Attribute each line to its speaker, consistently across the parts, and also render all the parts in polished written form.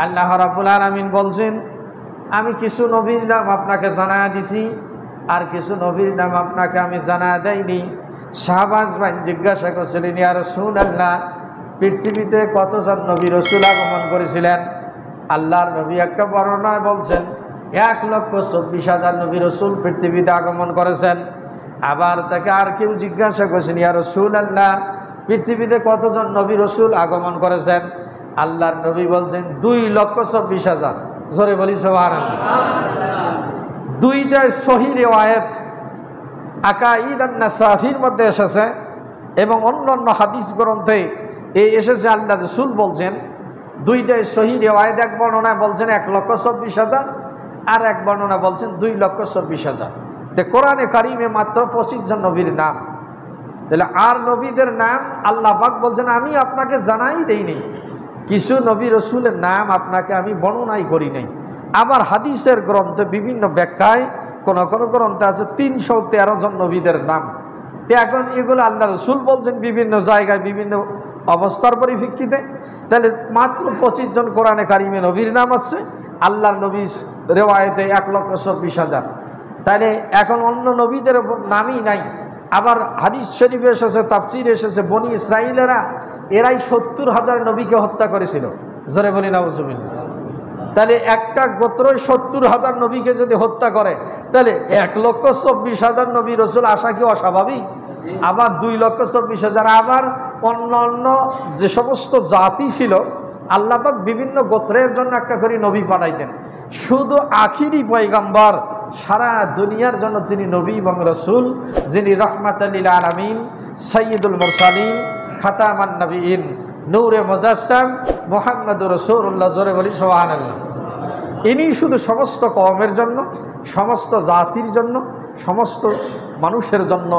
Speaker 1: আল্লাহ রাব্বুল আলামিন বলছেন, আমি কিছু নবীর নাম আপনাকে জানায়া দিছি, আর কিছু নবীর নাম আপনাকে আমি জানায়া দেইনি। শাহবাজ ভাই জিজ্ঞাসা করছিলেন, ইয়া রাসূলুল্লাহ, পৃথিবীতে কতজন নবী রসুল আগমন করেছিলেন? আল্লাহর নবী একটা বর্ণনায় বলছেন 1,24,000 নবী রসুল পৃথিবীতে আগমন করেছেন। আবার তাকে আর কেউ জিজ্ঞাসা করেছেন, ইয়া রাসূলুল্লাহ, পৃথিবীতে কতজন নবী রসুল আগমন করেছেন? আল্লাহর নবী বলছেন 2,24,000। জোরে বলি সুবহানাল্লাহ। দুইটা সহিহ রিওয়ায়াত আকাঈদ আন-নাসাফির মধ্যে এসেছে এবং অন্যান্য হাদিস গ্রন্থে এই এসেছে। আল্লাহ রাসূল বলছেন, দুইটাই সহিহ রিওয়ায়াত। এক বর্ণনায় বলছেন 1,24,000, আর এক বর্ণনা বলছেন 2,24,000। তো কোরআনে কারিমে মাত্র 25 জন নবীর নাম। তাহলে আর নবীদের নাম আল্লাহ পাক বলছেন আমি আপনাকে জানাই দেইনি, কিছু নবী রসুলের নাম আপনাকে আমি বর্ণনাই করি নাই। আবার হাদিসের গ্রন্থে বিভিন্ন ব্যাখ্যায় কোন কোন গ্রন্থে আছে 313 জন নবীদের নাম। এখন এগুলো আল্লাহ রসুল বলছেন বিভিন্ন জায়গায় বিভিন্ন অবস্থার পরিপ্রেক্ষিতে। তাহলে মাত্র 25 জন কোরআনে কারিমে নবীর নাম আছে, আল্লাহর নবীর রেওয়ায়েতে 1,24,000। তাহলে এখন অন্য নবীদের নামই নাই। আবার হাদিস শরীফে এসেছে, তাফসীরে এসেছে, বনি ইসরাইলেরা এরাই 70,000 নবীকে হত্যা করেছিল। জোরে বলি নাউজুবিল্লাহ। তাহলে একটা গোত্রই 70,000 নবীকে যদি হত্যা করে, তাহলে 1,24,000 নবী রসুল আসা কি অস্বাভাবিক? আবার 2,24,000। আবার অন্য অন্য যে সমস্ত জাতি ছিল, আল্লাহ পাক বিভিন্ন গোত্রের জন্য একটা করে নবী পাঠাইতেন। শুধু আখিরি পয়গম্বর সারা দুনিয়ার জন্য তিনি নবী এবং রসুল, যিনি রাহমাতাল লিল আলামিন, সাইয়্যিদুল মুরসালিন, খাতামান নবীন, নূরে মুজাসসাম, মুহাম্মদুর রাসূলুল্লাহ। জোরে বলি সুবহানাল্লাহ। ইনি শুধু সমস্ত কওমের জন্য, সমস্ত জাতির জন্য, সমস্ত মানুষের জন্য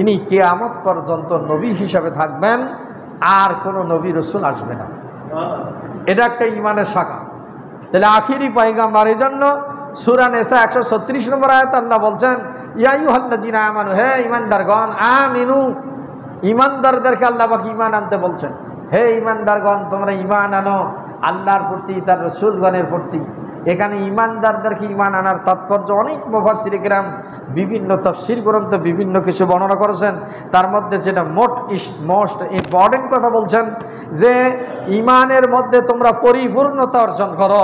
Speaker 1: ইনি কিয়ামত পর্যন্ত নবী হিসাবে থাকবেন, আর কোনো নবী রসুল আসবে না। এটা একটা ঈমানের শাখা। তাহলে আখিরি পয়গম্বর। এই জন্য সূরা নিসা 136 নম্বর আয়াত আল্লাহ বলছেন, ইয়া আইয়ুহাল্লাযীনা আমানু, হে ঈমানদারগণ, আমিনু, ঈমানদারদেরকে আল্লাহ পাক ঈমান আনতে বলছেন। হে ঈমানদারগণ, তোমরা ঈমান আনো আল্লাহর প্রতি, তার রাসূলগণের প্রতি। এখানে ঈমানদারদেরকে ঈমান আনার তাৎপর্য অনেক মুফাসসিরে কেরাম বিভিন্ন তাফসীর গ্রন্থে বিভিন্ন কিছু বর্ণনা করেছেন। তার মধ্যে যেটা মোস্ট ইম্পর্টেন্ট কথা বলছেন যে ঈমানের মধ্যে তোমরা পরিপূর্ণতা অর্জন করো,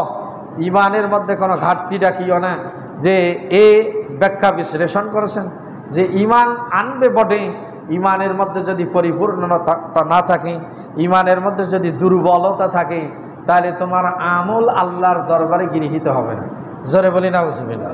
Speaker 1: ঈমানের মধ্যে কোনো ঘাটতি রাখিও না। যে এ ব্যাখ্যা বিশ্লেষণ করেছেন যে ঈমান আনবে বটে, ঈমানের মধ্যে যদি পরিপূর্ণতা না থাকে, ঈমানের মধ্যে যদি দুর্বলতা থাকে, তাহলে তোমার আমল আল্লাহর দরবারে গৃহীত হবে না। জোরে বলি নাউজুবিল্লাহ।